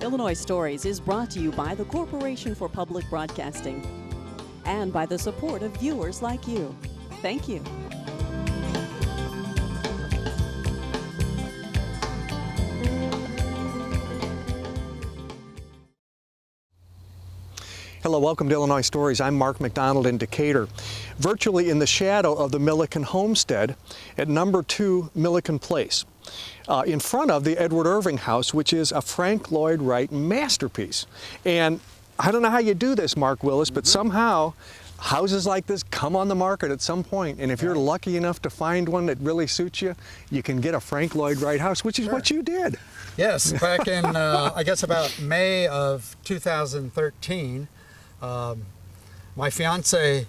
Illinois Stories is brought to you by the Corporation for Public Broadcasting and by the support of viewers like you. Thank you. Hello, welcome to Illinois Stories. I'm Mark McDonald in Decatur, virtually in the shadow of the Milliken homestead at number 2 Milliken Place, in front of the Edward Irving House, which is a Frank Lloyd Wright masterpiece. And I don't know how you do this, Mark Willis, but somehow houses like this come on the market at some point, and if you're lucky enough to find one that really suits you, you can get a Frank Lloyd Wright house, which is what you did. Yes, back in, I guess about May of 2013, my fiance,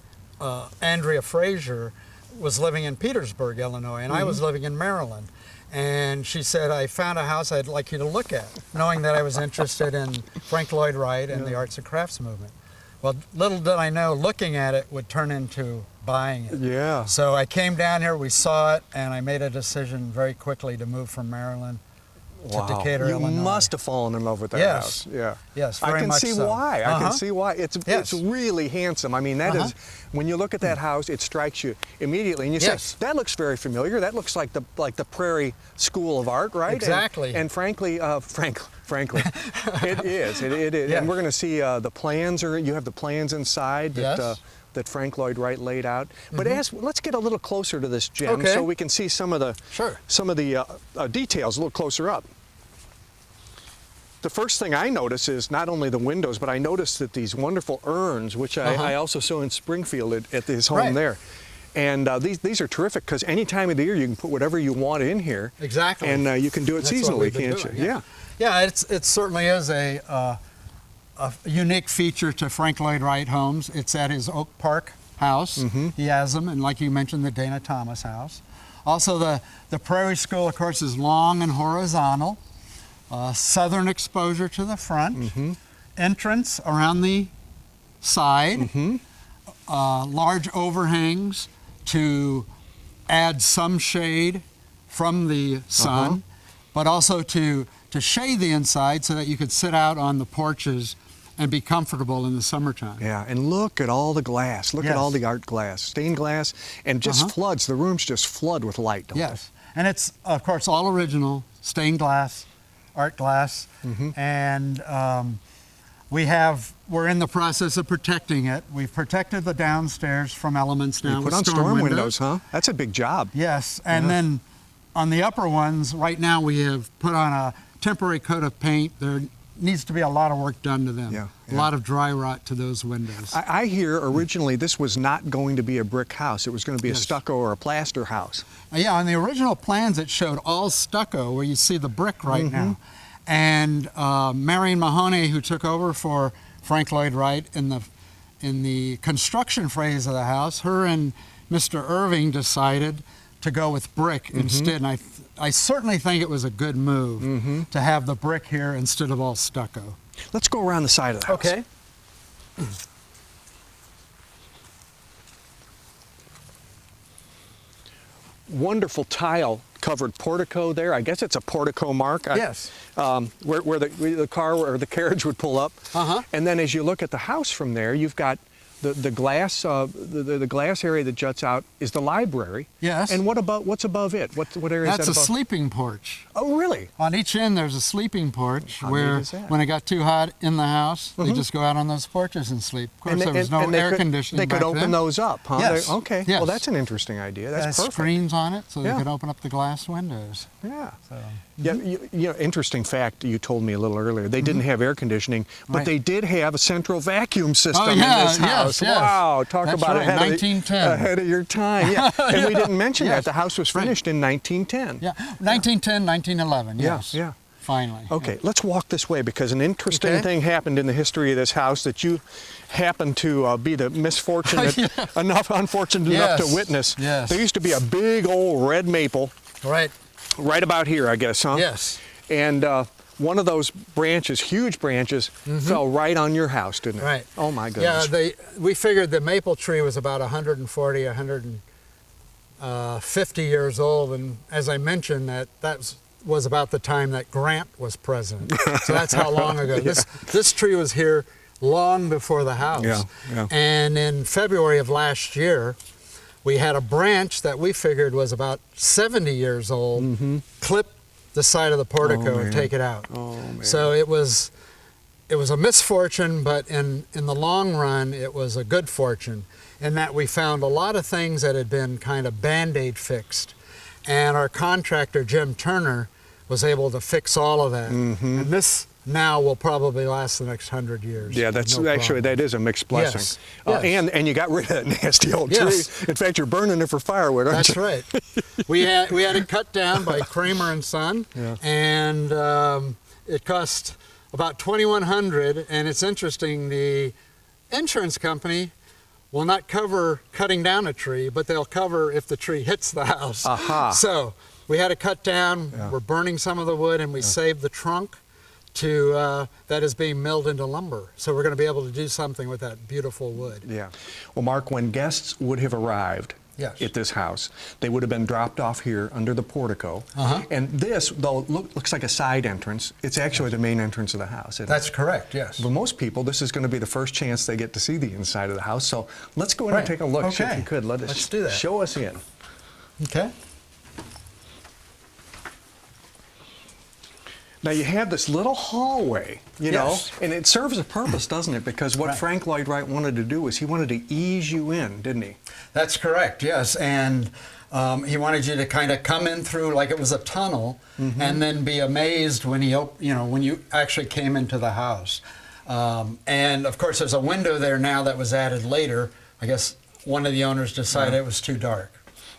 Andrea Frazier, was living in Petersburg, Illinois, and I was living in Maryland. And she said, I found a house I'd like you to look at, knowing that I was interested in Frank Lloyd Wright and the arts and crafts movement. Well, little did I know, looking at it would turn into buying it. Yeah. So I came down here, we saw it, and I made a decision very quickly to move from Maryland to Decatur, you Illinois. must have fallen in love with that house. Yeah. Yes, I very can much see so. why. I can see why. It's really handsome. I mean, that is, when you look at that house, it strikes you immediately, and you say, that looks very familiar. That looks like the Prairie School of Art, right? Exactly. And frankly, frankly, it is. It is. And we're going to see the plans. You have the plans inside that Frank Lloyd Wright laid out. But let's get a little closer to this gem so we can see some of the details a little closer up. The first thing I notice is not only the windows, but I noticed that these wonderful urns, which I also saw in Springfield at his home there. And these are terrific because any time of the year you can put whatever you want in here. Exactly. And you can do it seasonally, can't you? Yeah, it certainly is a unique feature to Frank Lloyd Wright homes. It's at his Oak Park house. He has them, and like you mentioned, the Dana Thomas house. Also, the Prairie School, of course, is long and horizontal. Southern exposure to the front. Entrance around the side. Large overhangs to add some shade from the sun, but also to shade the inside so that you could sit out on the porches and be comfortable in the summertime. Yeah, and look at all the glass. Look at all the art glass, stained glass, and just floods. The rooms just flood with light, don't they? And it's, of course, all original, stained glass, art glass, and we're in the process of protecting it. We've protected the downstairs from elements now. You put on storm windows, huh? That's a big job. Yes, and then on the upper ones, right now we have put on a temporary coat of paint. There needs to be a lot of work done to them. A lot of dry rot to those windows. I hear originally this was not going to be a brick house. It was going to be a stucco or a plaster house. Yeah, on the original plans it showed all stucco where you see the brick right now. And Marion Mahoney, who took over for Frank Lloyd Wright in the construction phase of the house, her and Mr. Irving decided to go with brick instead. And I certainly think it was a good move to have the brick here instead of all stucco. Let's go around the side of the house. Okay. Wonderful tile covered portico there. I guess it's a portico, Mark. Yes. Where the car or the carriage would pull up. And then as you look at the house from there, you've got the glass, the glass area that juts out is the library. Yes. And what's above it? What area is that above? That's a sleeping porch. Oh, really? On each end there's a sleeping porch where when it got too hot in the house, they just go out on those porches and sleep. Of course, there was no air conditioning They could open those up, huh? Yes. Okay. Yes. Well, that's an interesting idea. That's perfect. Screens on it so they could open up the glass windows. Yeah. Yeah, interesting fact you told me a little earlier. They didn't have air conditioning, but they did have a central vacuum system in this house. Wow, talk about ahead of your time. Yeah, and we didn't mention that. The house was finished in 1910. Yeah, 1910, 1911, yes. Yeah. Finally. Okay, let's walk this way because an interesting thing happened in the history of this house that you happened to be the unfortunate enough to witness. Yes. There used to be a big old red maple. Right about here, I guess, huh? Yes. And one of those branches, huge branches, fell right on your house, didn't it? Right. Oh my goodness. Yeah, we figured the maple tree was about 140, 150 years old, and as I mentioned, that's was about the time that Grant was president. So that's how long ago. This tree was here long before the house. Yeah. And in February of last year, we had a branch that we figured was about 70 years old, clip the side of the portico and take it out. Oh, man. So it was a misfortune, but in the long run, it was a good fortune in that we found a lot of things that had been kind of Band-Aid fixed. And our contractor, Jim Turner, was able to fix all of that. And this now will probably last the next 100 years. Yeah, that's actually, that is a mixed blessing. Yes. And you got rid of that nasty old tree. In fact, you're burning it for firewood, aren't you? That's right. We had it cut down by Kramer and Son, and it cost about $2,100. And it's interesting, the insurance company will not cover cutting down a tree, but they'll cover if the tree hits the house. So we had it cut down. We're burning some of the wood, and we saved the trunk that is being milled into lumber. So we're going to be able to do something with that beautiful wood. Yeah. Well, Mark, when guests would have arrived at this house, they would have been dropped off here under the portico. And this, though looks like a side entrance, it's actually the main entrance of the house. That's correct, yes. For most people, this is going to be the first chance they get to see the inside of the house. So let's go in and take a look. Okay. If you could, let's do that. Show us in. Okay. Now you have this little hallway, you know, and it serves a purpose, doesn't it? Because what Frank Lloyd Wright wanted to do was he wanted to ease you in, didn't he? That's correct, yes. And he wanted you to kind of come in through like it was a tunnel, and then be amazed when when you actually came into the house. And of course, there's a window there now that was added later. I guess one of the owners decided it was too dark,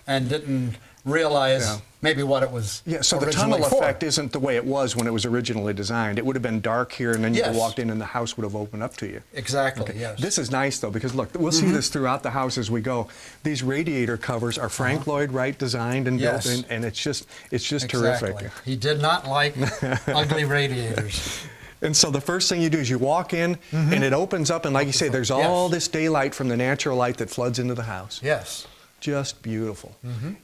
and didn't realize maybe what it was. So the tunnel effect isn't the way it was when it was originally designed. It would have been dark here, and then you walked in and the house would have opened up to you. Exactly, yes. This is nice, though, because look, we'll see this throughout the house as we go. These radiator covers are Frank Lloyd Wright designed and built in, and it's just terrific. He did not like ugly radiators. And so the first thing you do is you walk in, and it opens up, and like you say, there's all this daylight from the natural light that floods into the house. Yes. Just beautiful.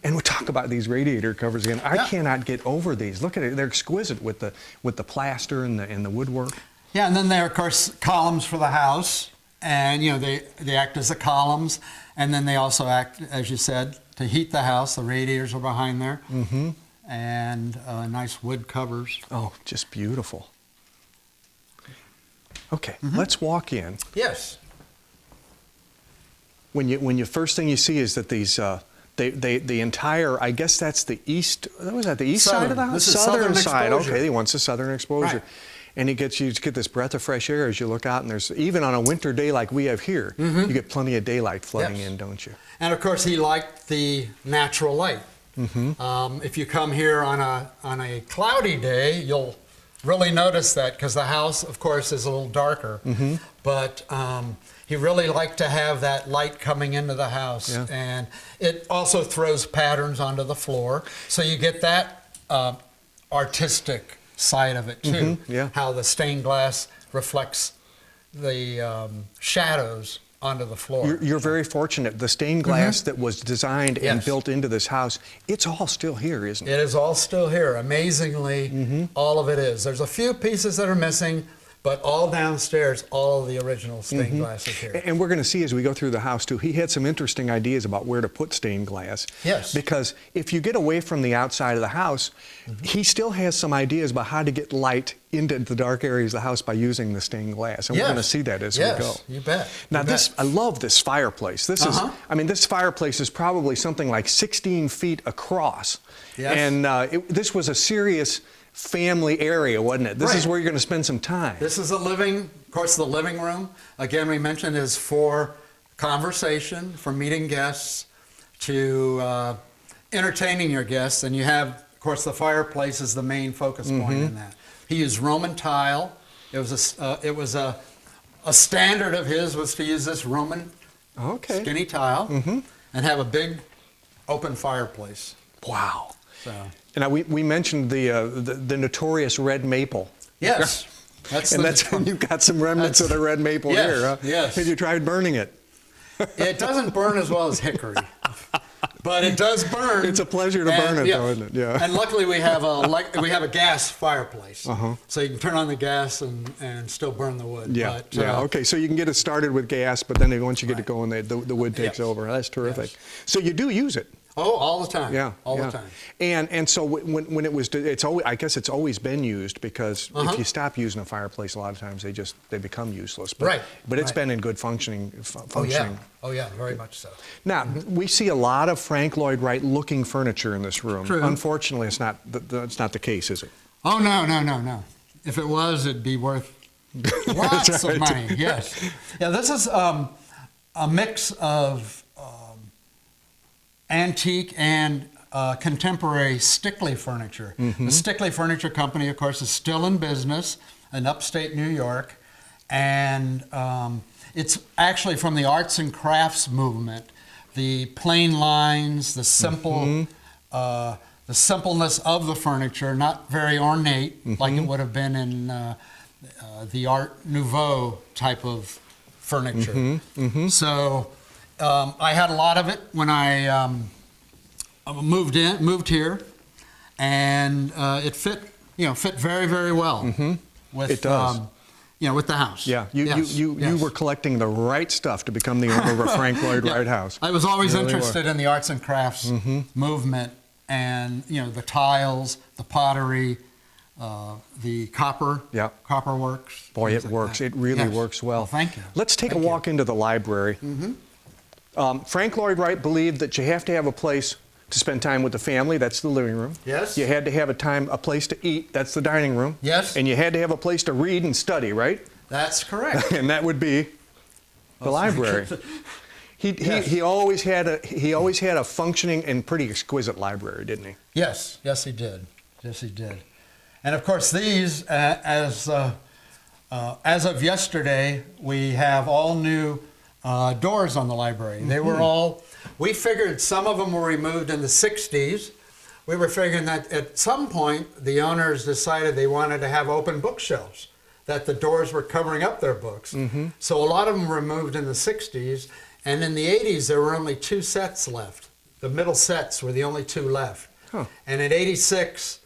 And we talk about these radiator covers again. I cannot get over these. Look at it; they're exquisite with the plaster and the woodwork. Yeah, and then there are, of course, columns for the house, and they act as the columns, and then they also act, as you said, to heat the house. The radiators are behind there, and nice wood covers. Oh, just beautiful. Okay, let's walk in. Yes. When you first thing you see is that these the entire, I guess that's the east. Was that the east side of the house? This is southern side. exposure. Okay, he wants the southern exposure. Right. And you get this breath of fresh air as you look out, and there's even on a winter day like we have here, you get plenty of daylight flooding in, don't you? And of course, he liked the natural light. If you come here on a cloudy day, you'll really notice that because the house, of course, is a little darker. But he really liked to have that light coming into the house. And it also throws patterns onto the floor. So you get that artistic side of it, too. How the stained glass reflects the shadows onto the floor. You're very fortunate. The stained glass that was designed and built into this house, it's all still here, isn't it? It is all still here. Amazingly, all of it is. There's a few pieces that are missing, but all downstairs, all of the original stained glass is here. And we're going to see as we go through the house, too, he had some interesting ideas about where to put stained glass. Yes. Because if you get away from the outside of the house, he still has some ideas about how to get light into the dark areas of the house by using the stained glass. And we're going to see that as we go. Yes, you bet. Now, I love this fireplace. This is, I mean, this fireplace is probably something like 16 feet across. Yes. And this was a serious family area, wasn't it? This is where you're going to spend some time. This is of course, the living room. Again, we mentioned is for conversation, for meeting guests, to entertaining your guests. And you have, of course, the fireplace is the main focus point in that. He used Roman tile. It was a standard of his was to use this Roman skinny tile and have a big open fireplace. Wow. So. And we mentioned the notorious red maple. Yes. You've got some remnants of the red maple here, huh? Yes. Have you tried burning it? It doesn't burn as well as hickory. But it does burn. It's a pleasure to burn it, though, isn't it? Yeah. And luckily we have a gas fireplace, so you can turn on the gas and still burn the wood. Yeah. But, Okay. So you can get it started with gas, but then once you get it going, the wood takes over. That's terrific. Yes. So you do use it. Oh, all the time. Yeah, all the time. And so when it was, I guess it's always been used, because if you stop using a fireplace, a lot of times they become useless. But, But it's been in good functioning. Oh yeah, very much so. Now we see a lot of Frank Lloyd Wright looking furniture in this room. True. Unfortunately, it's not the case, is it? Oh no. If it was, it'd be worth lots of money. Yes. Yeah. This is a mix of antique and contemporary Stickley furniture. The Stickley Furniture Company, of course, is still in business in upstate New York, and it's actually from the arts and crafts movement. The plain lines, the simple, the simpleness of the furniture, not very ornate like it would have been in the Art Nouveau type of furniture. So. I had a lot of it when I moved here, and it fit very, very well. With, it does. With the house. Yeah, you were collecting the right stuff to become the owner of a Frank Lloyd Wright house. I was always interested in the arts and crafts movement, and the tiles, the pottery, the copper works. Boy, it works. It really works well. Thank you. Let's take a walk into the library. Frank Lloyd Wright believed that you have to have a place to spend time with the family. That's the living room. Yes. You had to have a place to eat. That's the dining room. Yes. And you had to have a place to read and study, right? That's correct. And that would be the library. He always had a functioning and pretty exquisite library, didn't he? Yes, he did. Yes, he did. And of course, these as of yesterday, we have all new doors on the library. They were we figured some of them were removed in the 60s. We were figuring that at some point the owners decided they wanted to have open bookshelves, that the doors were covering up their books. So a lot of them were removed in the 60s, and in the 80s there were only 2 sets left. The middle sets were the only 2 left. And in 86,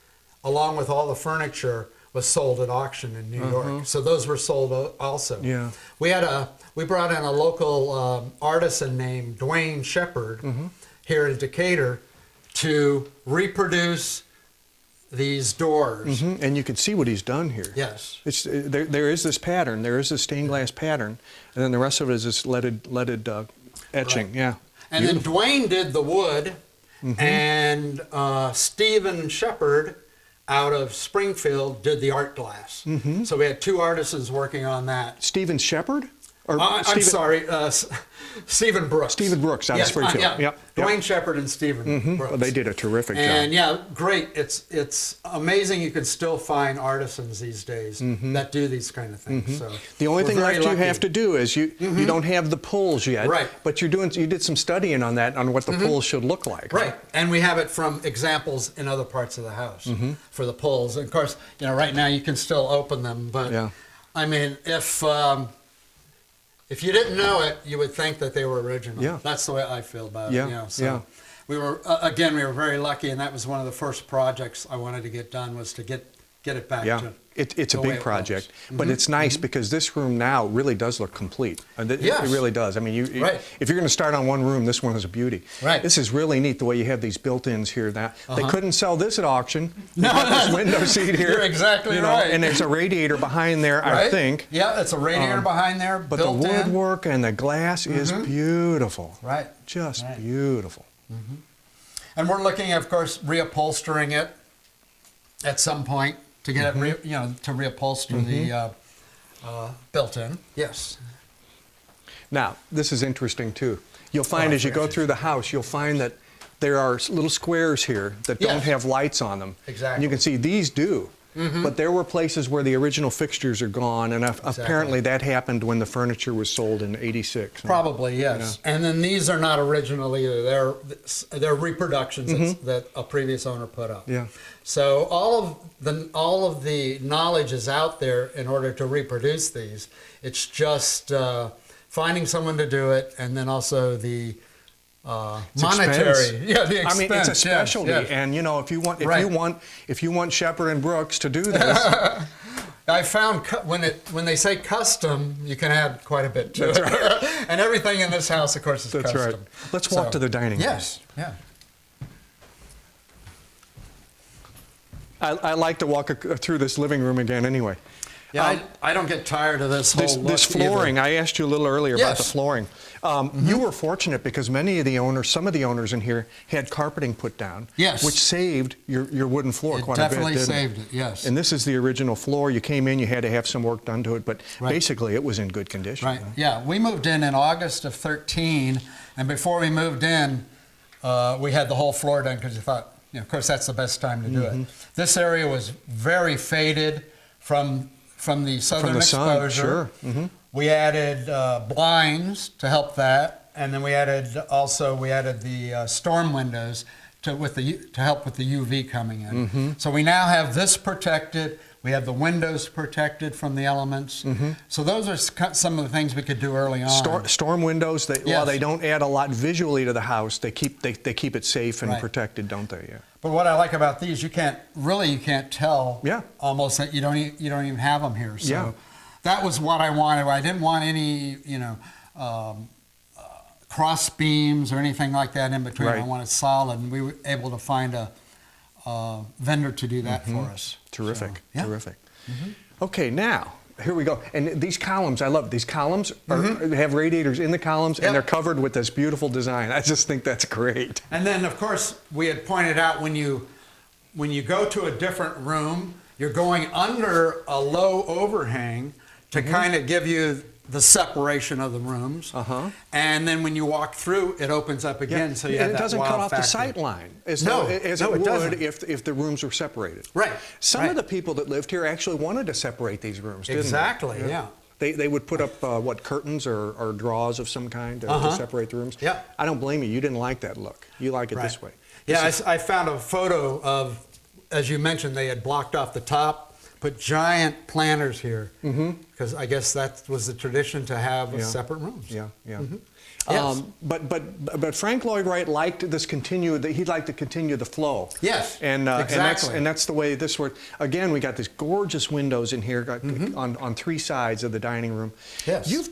along with all the furniture, was sold at auction in New York. So those were sold also. Yeah. We brought in a local artisan named Dwayne Shepard here in Decatur to reproduce these doors. And you can see what he's done here. Yes. There is this pattern. There is this stained glass pattern, and then the rest of it is this leaded etching. Right. Yeah. And then Dwayne did the wood, and Stephen Shepard out of Springfield did the art glass. So we had 2 artisans working on that. Stephen Shepard? I'm sorry, Stephen Brooks. Stephen Brooks out of Springfield. Dwayne Shepard and Stephen Brooks. Well, they did a terrific job. And great. It's amazing you can still find artisans these days that do these kind of things. So the only thing left you have to do is you don't have the pulls yet. Right. But you did some studying on that, on what the pulls should look like. Right. And we have it from examples in other parts of the house for the pulls. And of course, right now you can still open them, but I mean, if you didn't know it, you would think that they were original. Yeah. That's the way I feel about it. Yeah. So we were we were very lucky, and that was one of the first projects I wanted to get done, was to get it back to it's a big project, but it's nice because this room now really does look complete. It really does. I mean, if you're going to start on one room, this one is a beauty. Right. This is really neat the way you have these built-ins here. That they couldn't sell this at auction. No, this window seat here. You're exactly right. And there's a radiator behind there, I think. Yeah, it's a radiator behind there. But the woodwork and the glass is beautiful. Right. Just beautiful. And we're looking at, of course, reupholstering it at some point, to get it, to reupholster the built-in. Yes. Now, this is interesting too. You'll find as you go through the house, you'll find that there are little squares here that don't have lights on them. Exactly. And you can see these do. But there were places where the original fixtures are gone, and apparently that happened when the furniture was sold in '86. Probably, yes. Yeah. And then these are not original either. They're reproductions that a previous owner put up. Yeah. So all of the knowledge is out there in order to reproduce these. It's just finding someone to do it, and then also the monetary. Expense. Yeah, the expense. I mean, it's a specialty, yes. and you know, if you want Shepherd and Brooks to do this. I found when they say custom, you can add quite a bit to it. Right. And everything in this house, of course, is custom. That's right. Let's walk to the dining room. Yes, yeah. I like to walk through this living room again anyway. Yeah, I don't get tired of this whole look this flooring. either. I asked you a little earlier about the flooring. You were fortunate because many of the owners, some of the owners in here, had carpeting put down, which saved your wooden floor quite a bit. Definitely saved it, yes. And this is the original floor. You came in, you had to have some work done to it, but basically it was in good condition. Right. Yeah, we moved in August of 13, and before we moved in, we had the whole floor done because we thought, you know, of course, that's the best time to do it. This area was very faded from the southern exposure. Sure. We added blinds to help that, and then we added the storm windows to help with the UV coming in. So we now have this protected. We have the windows protected from the elements. So those are some of the things we could do early on. Storm windows, while they don't add a lot visually to the house, they keep it safe and protected, don't they? Yeah. But what I like about these, you can't tell almost that you don't even have them here. So that was what I wanted. I didn't want any cross beams or anything like that in between. I wanted solid, and we were able to find a vendor to do that for us. Terrific, terrific. Okay, now here we go. And these columns, I love these columns. Have radiators in the columns, and they're covered with this beautiful design. I just think that's great. And then, of course, we had pointed out when you go to a different room, you're going under a low overhang to kind of give you the separation of the rooms. And then when you walk through, it opens up again, so you have that it doesn't wow cut off factor. the sight line as it doesn't. would if the rooms were separated. Right. Some of the people that lived here actually wanted to separate these rooms, didn't they? Yeah. They would put up curtains or drawers of some kind to separate the rooms. Yeah. I don't blame you. You didn't like that look. You like it this way. Yeah, I found a photo of, as you mentioned, they had blocked off the top, put giant planters here, because I guess that was the tradition to have separate rooms. Yeah, yeah. Yes. But Frank Lloyd Wright liked he'd like to continue the flow. Yes, and exactly. And that's the way this worked. Again, we got these gorgeous windows in here on three sides of the dining room. Yes. You've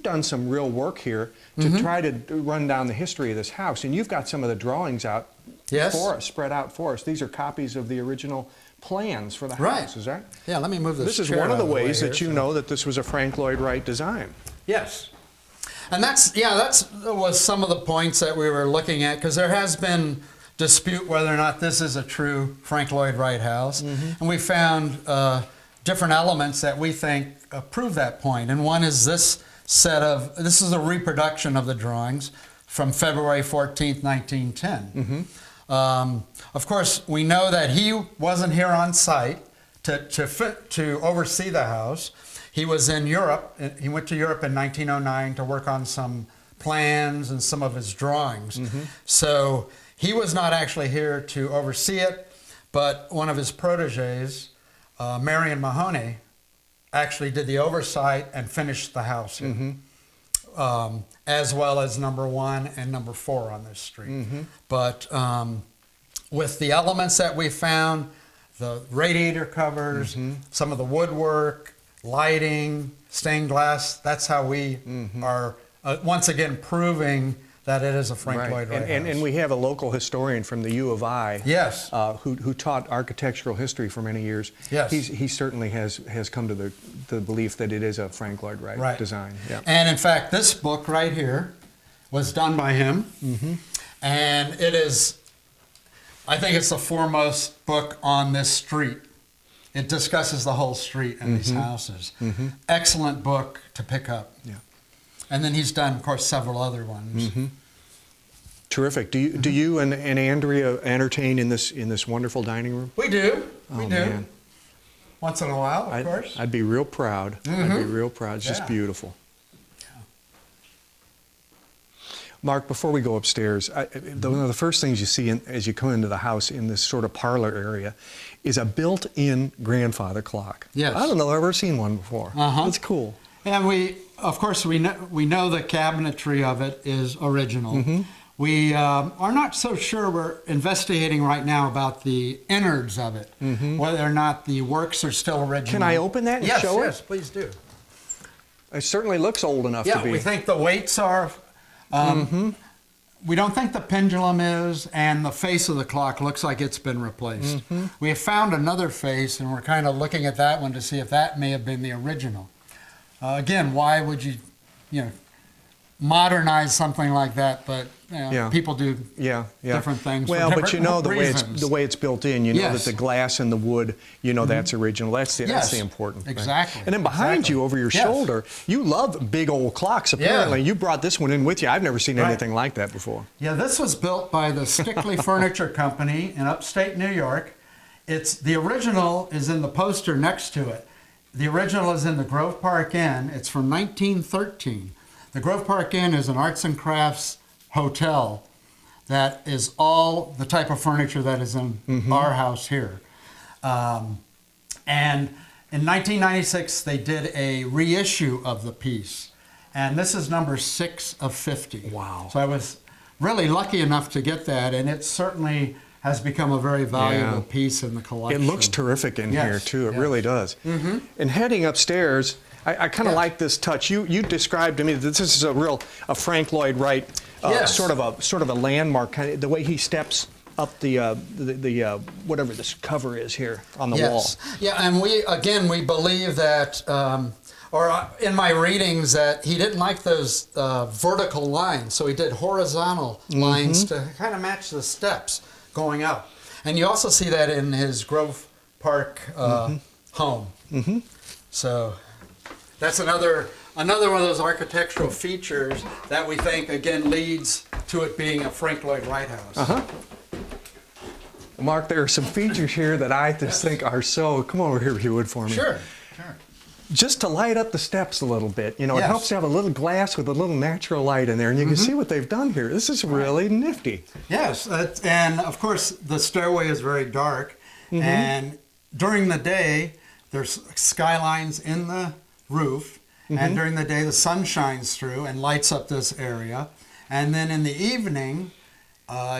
done some real work here to try to run down the history of this house, and you've got some of the drawings out for us, spread out for us. These are copies of the original plans for the house, is that? Yeah, let me move this. This is one of the ways that you know that this was a Frank Lloyd Wright design. Yes. And that was some of the points that we were looking at, because there has been dispute whether or not this is a true Frank Lloyd Wright house. And we found different elements that we think prove that point. And one is this is a reproduction of the drawings from February 14th, 1910. Of course, we know that he wasn't here on site to oversee the house. He was in Europe. He went to Europe in 1909 to work on some plans and some of his drawings. So he was not actually here to oversee it, but one of his proteges, Marion Mahoney, actually did the oversight and finished the house here. As well as number 1 and number 4 on this street. But with the elements that we found, the radiator covers, some of the woodwork, lighting, stained glass, that's how we are once again proving that it is a Frank Lloyd Wright house. And we have a local historian from the U of I who taught architectural history for many years. Yes. He certainly has come to the belief that it is a Frank Lloyd Wright design. Yeah. And in fact, this book right here was done by him. And it is, I think it's the foremost book on this street. It discusses the whole street and these houses. Excellent book to pick up. Yeah. And then he's done, of course, several other ones. Terrific. Do you and Andrea entertain in this wonderful dining room? We do. We do. Man. Once in a while, of course. I'd be real proud. I'd be real proud. It's just beautiful. Mark, before we go upstairs, one of the first things you see as you come into the house in this sort of parlor area is a built-in grandfather clock. Yes. I don't know, I've ever seen one before. It's cool. And of course, we know the cabinetry of it is original. We are not so sure. We're investigating right now about the innards of it, whether or not the works are still original. Can I open that and show it? Yes, please do. It certainly looks old enough to be. Yeah, we think the weights are. We don't think the pendulum is, and the face of the clock looks like it's been replaced. We have found another face, and we're kind of looking at that one to see if that may have been the original. Again, why would you modernize something like that? But people do different things. Well, but you know the reasons. way it's built in. You know that the glass and the wood. You know that's original. That's the important thing. Exactly. And then behind you, over your shoulder, you love big old clocks. Apparently, you brought this one in with you. I've never seen anything like that before. Yeah, this was built by the Stickley Furniture Company in upstate New York. The original is in the poster next to it. The original is in the Grove Park Inn. It's from 1913. The Grove Park Inn is an arts and crafts hotel that is all the type of furniture that is in our house here. And in 1996, they did a reissue of the piece. And this is number 6 of 50. Wow. So I was really lucky enough to get that, and it certainly has become a very valuable piece in the collection. It looks terrific in here, too. It really does. And heading upstairs, I kind of like this touch. You described to me that this is a Frank Lloyd Wright sort of a landmark, kind of the way he steps up the whatever this cover is here on the wall. Yeah, and we believe that, or in my readings, that he didn't like those vertical lines, so he did horizontal lines to kind of match the steps going up. And you also see that in his Grove Park home. So that's another one of those architectural features that we think, again, leads to it being a Frank Lloyd Wright house. Mark, there are some features here that I just think are so... Come over here, if you would, for me. Sure. Just to light up the steps a little bit. You know, it helps to have a little glass with a little natural light in there, and you can see what they've done here. This is really nifty. Yes, and of course, the stairway is very dark, and during the day, there's skylines in the roof, and during the day, the sun shines through and lights up this area. And then in the evening,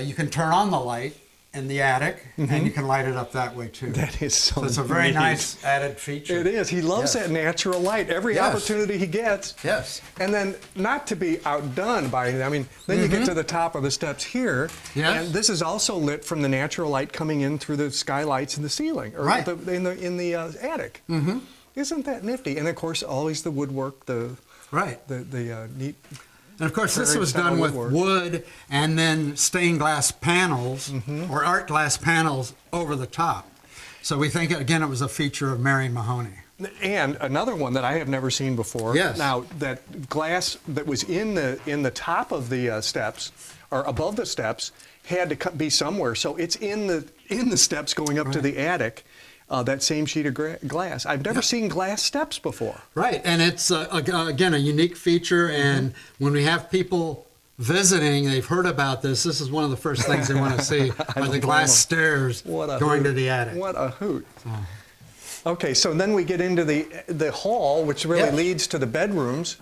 you can turn on the light in the attic, and you can light it up that way too. That is so it's a very nice added feature. It is. He loves that natural light. Every opportunity he gets. Yes. And then not to be outdone by, then you get to the top of the steps here, and this is also lit from the natural light coming in through the skylights in the ceiling, or in the attic. Isn't that nifty? And of course, always the woodwork, the neat. And of course, this was done with wood and then stained glass panels or art glass panels over the top. So we think, again, it was a feature of Mary Mahoney. And another one that I have never seen before. Yes. Now, that glass that was in the top of the steps, or above the steps, had to be somewhere. So it's in the steps going up to the attic. That same sheet of glass. I've never seen glass steps before. Right, and it's, again, a unique feature, and when we have people visiting, they've heard about this, this is one of the first things they want to see, are the glass stairs going to the attic. What a hoot. Okay, so then we get into the hall, which really leads to the bedrooms,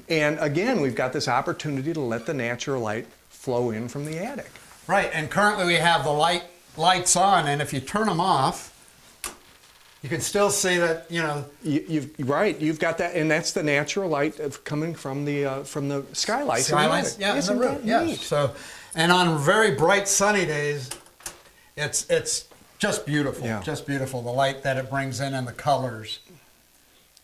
and again, we've got this opportunity to let the natural light flow in from the attic. Right, and currently we have the lights on, and if you turn them off, you can still see that, You've got that, and that's the natural light coming from the skylights. Skylights, in the roof. Yes. So, and on very bright sunny days, it's just beautiful. Yeah. Just beautiful. The light that it brings in and the colors.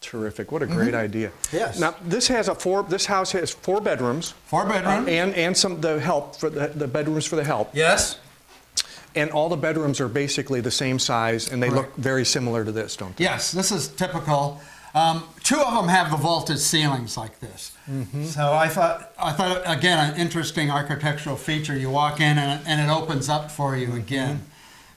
Terrific. What a great idea. Yes. Now this house has 4 bedrooms. 4 bedrooms. And some the bedrooms for the help. Yes. And all the bedrooms are basically the same size, and they look very similar to this, don't they? Yes, this is typical. 2 of them have the vaulted ceilings like this. So I thought again, an interesting architectural feature. You walk in and it opens up for you again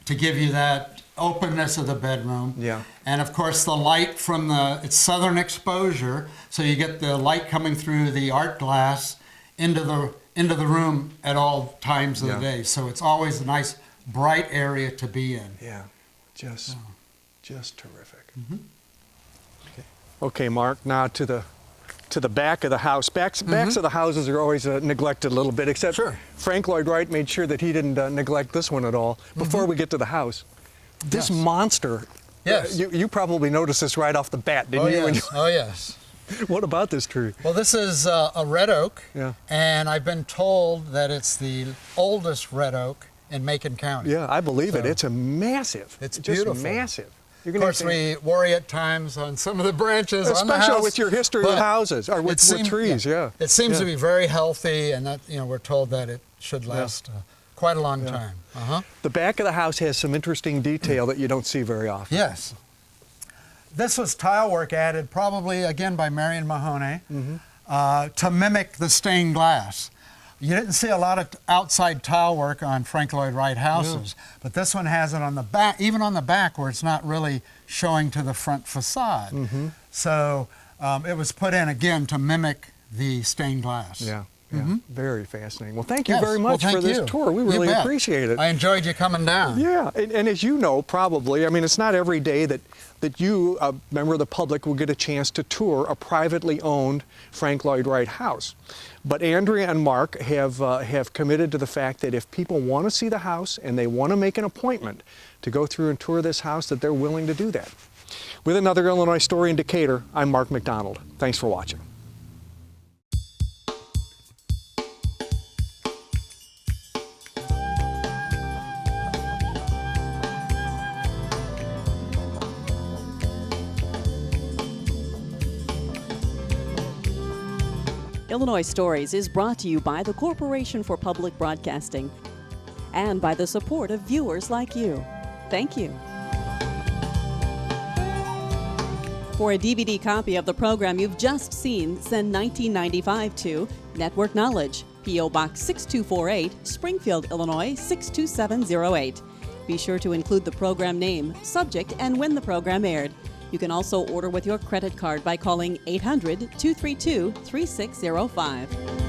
to give you that openness of the bedroom. Yeah. And of course the light from it's southern exposure, so you get the light coming through the art glass into the room at all times of the day. So it's always a nice bright area to be in. Yeah, just terrific. Okay, Mark, now to the to the back of the house. Backs of the houses are always neglected a little bit, except Frank Lloyd Wright made sure that he didn't neglect this one at all. Before we get to the house, this monster, you probably noticed this right off the bat, didn't you? Yes. Oh, yes. What about this tree? Well, this is a red oak, and I've been told that it's the oldest red oak in Macon County. Yeah, I believe it. It's a massive. It's beautiful. Just massive. Of course, we worry at times on some of the branches on the house. Especially with your history with houses, or with trees, It seems to be very healthy, and that, we're told that it should last quite a long time. The back of the house has some interesting detail that you don't see very often. Yes. This was tile work added probably, again, by Marion Mahoney to mimic the stained glass. You didn't see a lot of outside tile work on Frank Lloyd Wright houses, but this one has it on the back, even on the back where it's not really showing to the front facade. So it was put in, again, to mimic the stained glass. Yeah. Very fascinating. Well, thank you very much for this tour. We really appreciate it. I enjoyed you coming down. Yeah, and as you know, probably, I mean, it's not every day that you, a member of the public, will get a chance to tour a privately owned Frank Lloyd Wright house. But Andrea and Mark have committed to the fact that if people want to see the house and they want to make an appointment to go through and tour this house, that they're willing to do that. With another Illinois story in Decatur, I'm Mark McDonald. Thanks for watching. Illinois Stories is brought to you by the Corporation for Public Broadcasting and by the support of viewers like you. Thank you. For a DVD copy of the program you've just seen, send $19.95 to Network Knowledge, P.O. Box 6248, Springfield, Illinois 62708. Be sure to include the program name, subject, and when the program aired. You can also order with your credit card by calling 800-232-3605.